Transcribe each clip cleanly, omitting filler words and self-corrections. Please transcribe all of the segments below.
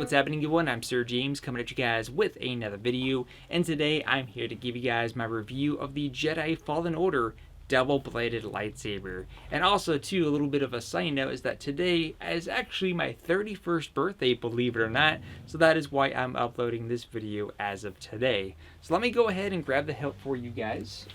what's happening everyone? I'm SirJames coming at you guys with another video, and today I'm here to give you guys my review of the Jedi Fallen Order double-bladed lightsaber. And also too, a little bit of a side note is that today is actually my 31st birthday, believe it or not, so that is why I'm uploading this video as of today. So let me go ahead and grab the hilt for you guys,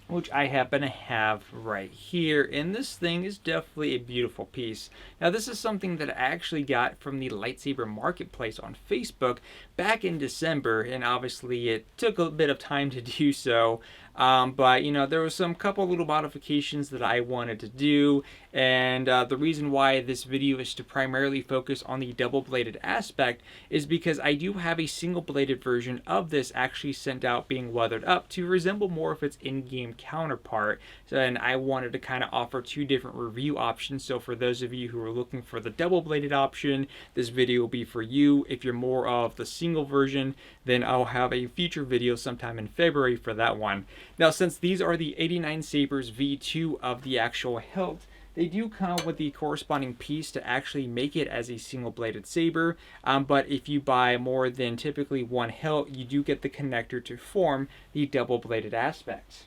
which I happen to have right here, and this thing is definitely a beautiful piece. Now this is something that I actually got from the Lightsaber Marketplace on Facebook back in December, and obviously it took a bit of time to do so, but you know, there was some couple little modifications that I wanted to do, and the reason why this video is to primarily focus on the double-bladed aspect is because I do have a single-bladed version of this actually sent out being weathered up to resemble more of its in-game counterpart. So, and I wanted to kind of offer two different review options. So for those of you who are looking for the double-bladed option, this video will be for you. If you're more of the single version, then I'll have a future video sometime in February for that one. Now, since these are the 89 Sabers V2 of the actual hilt, they do come with the corresponding piece to actually make it as a single-bladed saber, but if you buy more than typically one hilt, you do get the connector to form the double-bladed aspects.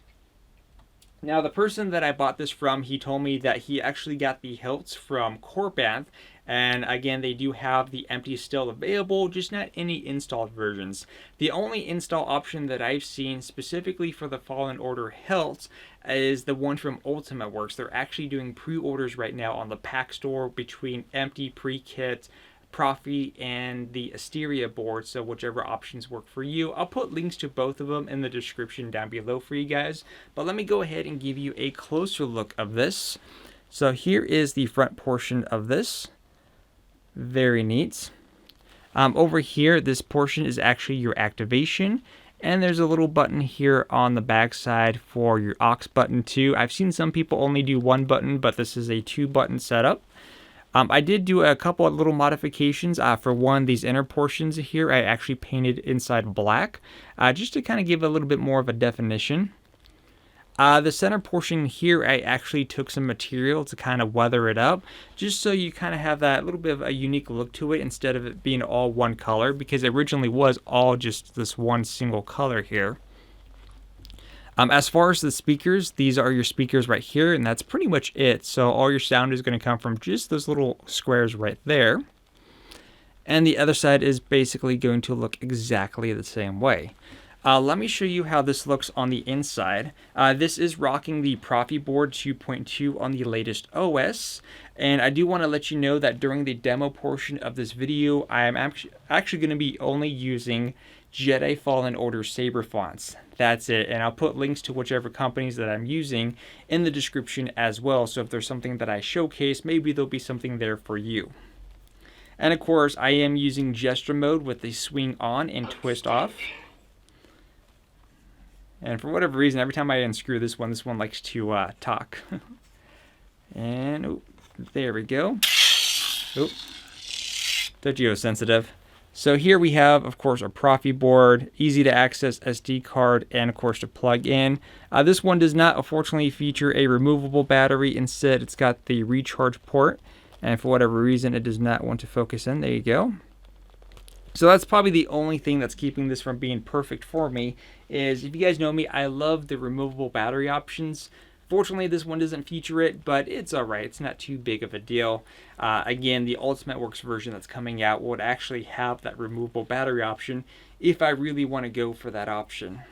Now, the person that I bought this from, he told me that he actually got the hilts from Korbanth, and again, they do have the empty still available, just not any installed versions. The only install option that I've seen specifically for the Fallen Order hilts is the one from Ultimate Works. They're actually doing pre-orders right now on the pack store between empty pre-kit, Profi, and the Asteria board, so whichever options work for you. I'll put links to both of them in the description down below for you guys, but let me go ahead and give you a closer look of this. So here is the front portion of this. Very neat. Over here, this portion is actually your activation, and there's a little button here on the back side for your aux button too. I've seen some people only do one button, but this is a 2-button setup. I did do a couple of little modifications. For one, these inner portions here, I actually painted inside black, just to kind of give a little bit more of a definition. The center portion here, I actually took some material to kind of weather it up, just so you kind of have that little bit of a unique look to it instead of it being all one color, because it originally was all just this one single color here. As far as the speakers, these are your speakers right here, and that's pretty much it. So all your sound is going to come from just those little squares right there. And the other side is basically going to look exactly the same way. Let me show you how this looks on the inside. This is rocking the Profi board 2.2 on the latest OS. And I do want to let you know that during the demo portion of this video, I am actually going to be only using Jedi Fallen Order Saber Fonts. That's it, and I'll put links to whichever companies that I'm using in the description as well, so if there's something that I showcase, maybe there'll be something there for you. And of course, I am using gesture mode with the swing on and twist off. And for whatever reason, every time I unscrew this one likes to talk. And oh, there we go. Oh, they're geosensitive. So here we have, of course, our Profi board, easy to access SD card, and of course to plug in. This one does not, unfortunately, feature a removable battery. Instead, it's got the recharge port, and for whatever reason, it does not want to focus in. There you go. So that's probably the only thing that's keeping this from being perfect for me, is if you guys know me, I love the removable battery options. Fortunately, this one doesn't feature it, but it's alright. It's not too big of a deal. Again, the Ultimate Works version that's coming out would actually have that removable battery option if I really want to go for that option.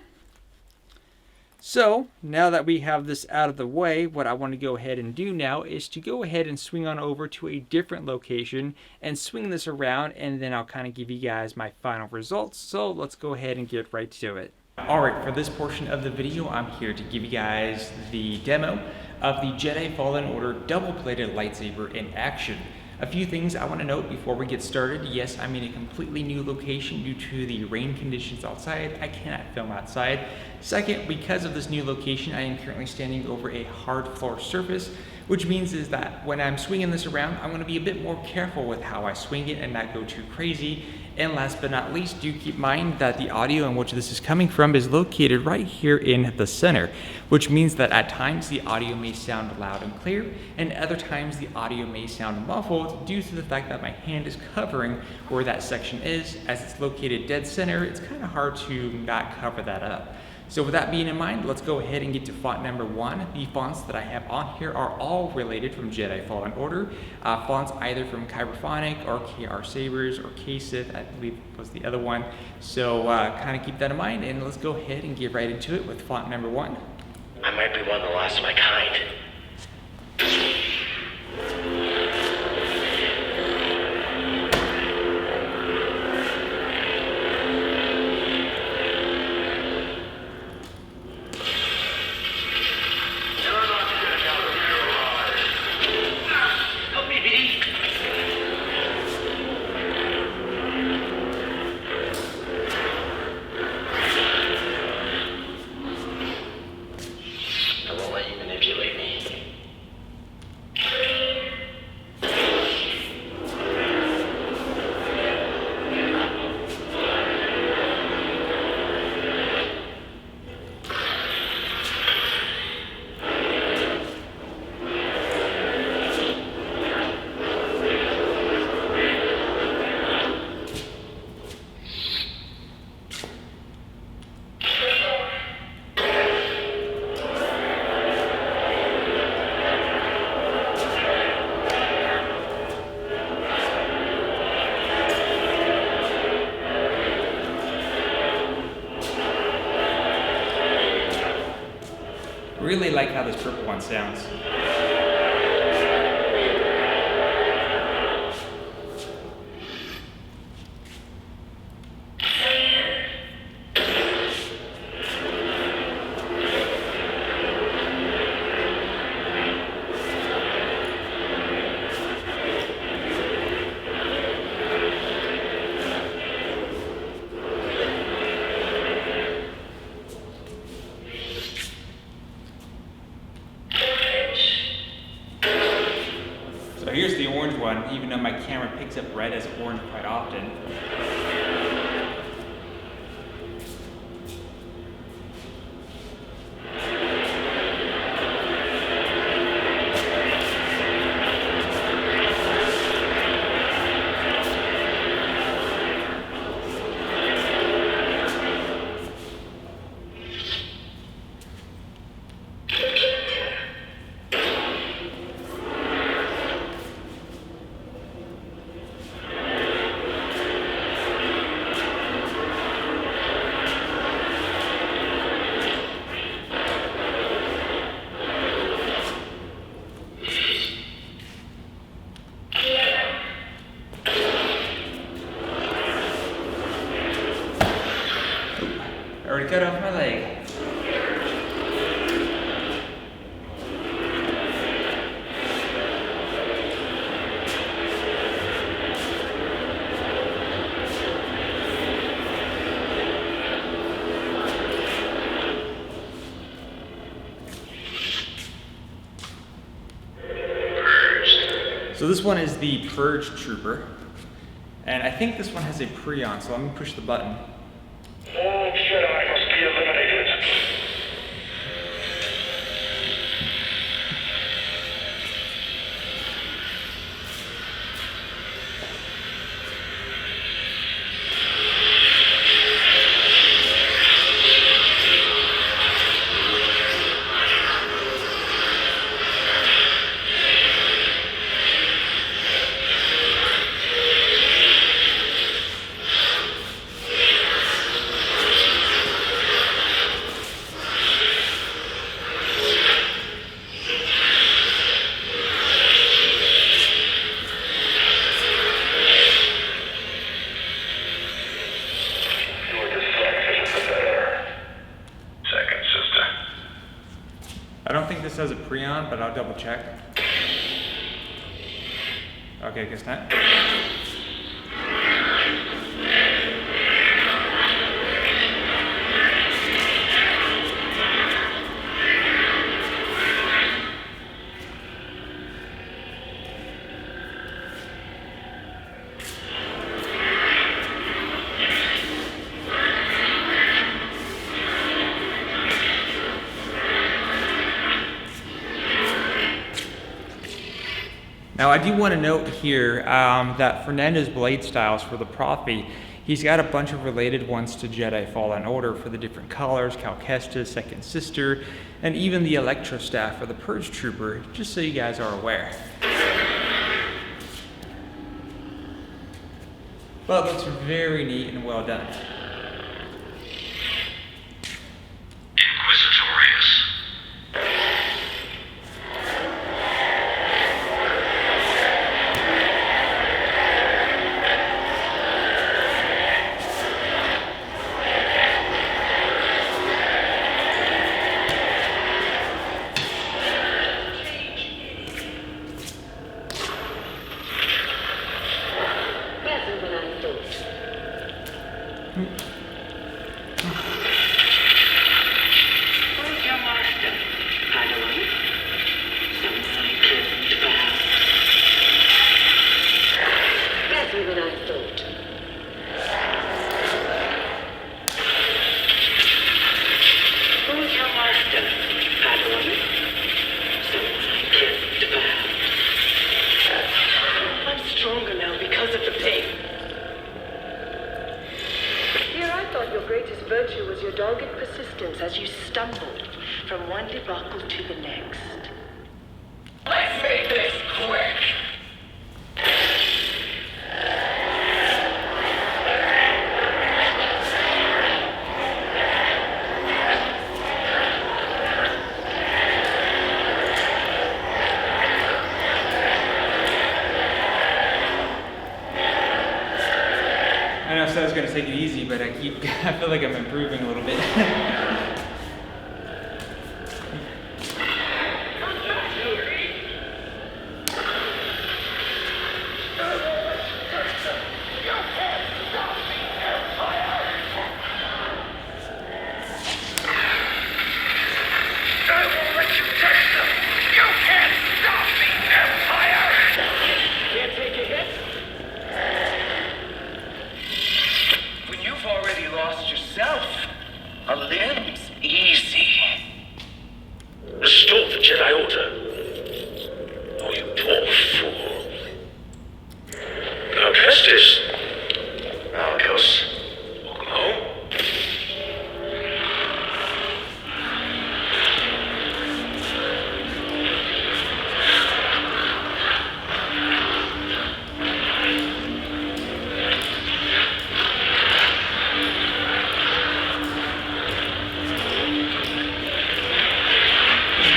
So, now that we have this out of the way, what I want to go ahead and do now is to go ahead and swing on over to a different location and swing this around, and then I'll kind of give you guys my final results. So, let's go ahead and get right to it. Alright, for this portion of the video, I'm here to give you guys the demo of the Jedi Fallen Order double-bladed lightsaber in action. A few things I want to note before we get started. Yes, I'm in a completely new location due to the rain conditions outside. I cannot film outside. Second, because of this new location, I am currently standing over a hard floor surface, which means is that when I'm swinging this around, I'm going to be a bit more careful with how I swing it and not go too crazy. And last but not least, do keep in mind that the audio in which this is coming from is located right here in the center, which means that at times the audio may sound loud and clear, and other times the audio may sound muffled due to the fact that my hand is covering where that section is. As it's located dead center, it's kind of hard to not cover that up. So with that being in mind, let's go ahead and get to font number 1. The fonts that I have on here are all related from Jedi Fallen Order. Fonts either from Korbanth or KR Sabers or K-Sith, I believe was the other one. So kind of keep that in mind, and let's go ahead and get right into it with font number 1. I might be one of the last of my kind. Really like how this purple one sounds. So here's the orange one, even though my camera picks up red as orange quite often. I already cut off my leg. So this one is the Purge Trooper, and I think this one has a pre-on, so let me push the button. All Jedi must be eliminated. I don't think this has a pre-on, but I'll double check. Okay, guess not. Now I do want to note here that Fernando's blade styles for the Prophet, he's got a bunch of related ones to Jedi Fallen Order for the different colors, Cal Kestis, Second Sister, and even the Electro Staff for the Purge Trooper, just so you guys are aware. But it looks very neat and well done. Inquisitorious. As you stumbled from one debacle to the next. Let's make this quick! I know I said I was going to take it easy, but I feel like I'm improving a little bit. A limb's easy. Restore the Jedi Order. Oh, you poor fool. Now, Kestis. Malchus. Welcome home.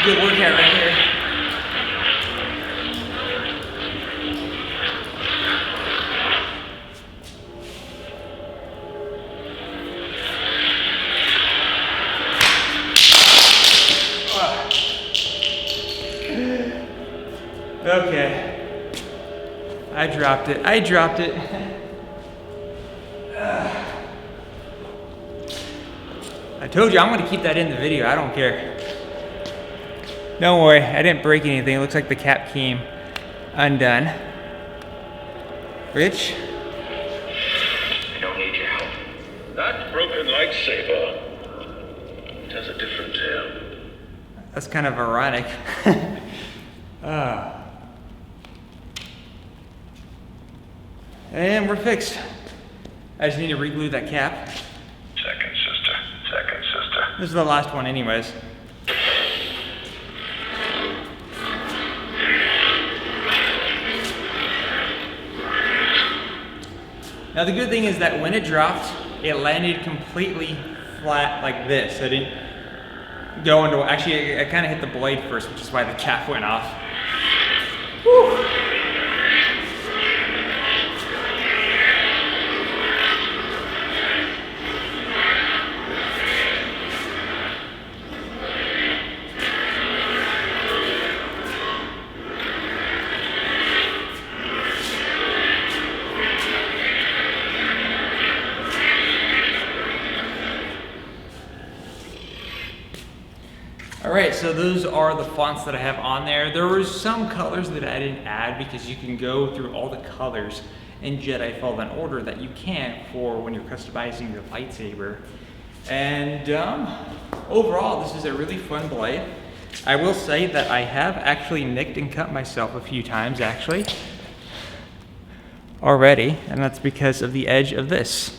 Good workout right here. Okay. I dropped it. I told you I'm going to keep that in the video. I don't care. Don't worry, I didn't break anything. It looks like the cap came undone. Rich? I don't need your help. That broken lightsaber. It has a different tale. That's kind of ironic. And we're fixed. I just need to re-glue that cap. Second sister. This is the last one anyways. Now the good thing is that when it dropped, it landed completely flat like this. I didn't go into, actually I kind of hit the blade first, which is why the cap went off. Whew. Alright, so those are the fonts that I have on there. There were some colors that I didn't add because you can go through all the colors in Jedi Fallen Order that you can for when you're customizing your lightsaber. And overall, this is a really fun blade. I will say that I have actually nicked and cut myself a few times actually already, and that's because of the edge of this.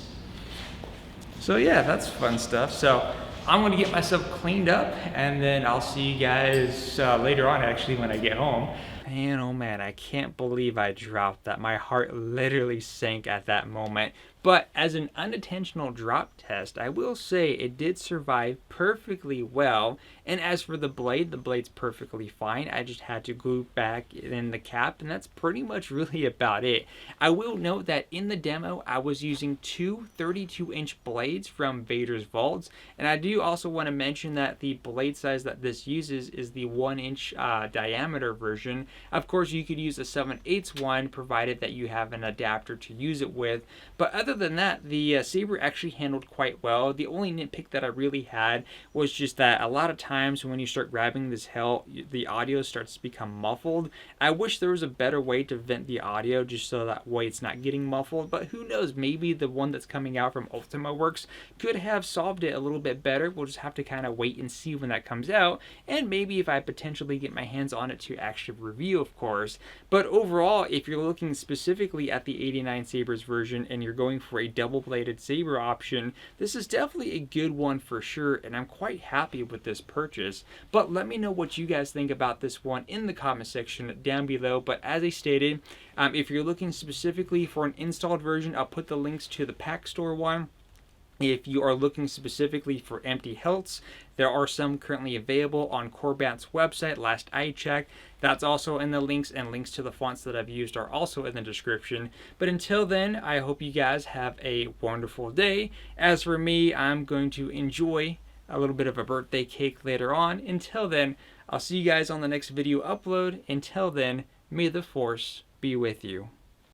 So yeah, that's fun stuff. So I'm gonna get myself cleaned up, and then I'll see you guys later on actually when I get home. Man, oh man, I can't believe I dropped that. My heart literally sank at that moment. But as an unintentional drop test, I will say it did survive perfectly well. And as for the blade's perfectly fine. I just had to glue back in the cap, and that's pretty much really about it. I will note that in the demo, I was using two 32-inch blades from Vader's Vaults. And I do also want to mention that the blade size that this uses is the 1-inch diameter version. Of course, you could use a 7/8 one, provided that you have an adapter to use it with. But other than that, the Saber actually handled quite well. The only nitpick that I really had was just that a lot of times when you start grabbing this hilt, the audio starts to become muffled. I wish there was a better way to vent the audio just so that way it's not getting muffled. But who knows, maybe the one that's coming out from Ultima Works could have solved it a little bit better. We'll just have to kind of wait and see when that comes out. And maybe if I potentially get my hands on it to actually review, of course. But overall, if you're looking specifically at the 89 Sabers version and you're going for a double-bladed saber option, this is definitely a good one for sure, and I'm quite happy with this purchase. But let me know what you guys think about this one in the comment section down below. But as I stated, if you're looking specifically for an installed version, I'll put the links to the pack store one. If you are looking specifically for empty hilts, there are some currently available on Korbanth's website, last I checked. That's also in the links, and links to the fonts that I've used are also in the description. But until then, I hope you guys have a wonderful day. As for me, I'm going to enjoy a little bit of a birthday cake later on. Until then, I'll see you guys on the next video upload. Until then, may the Force be with you.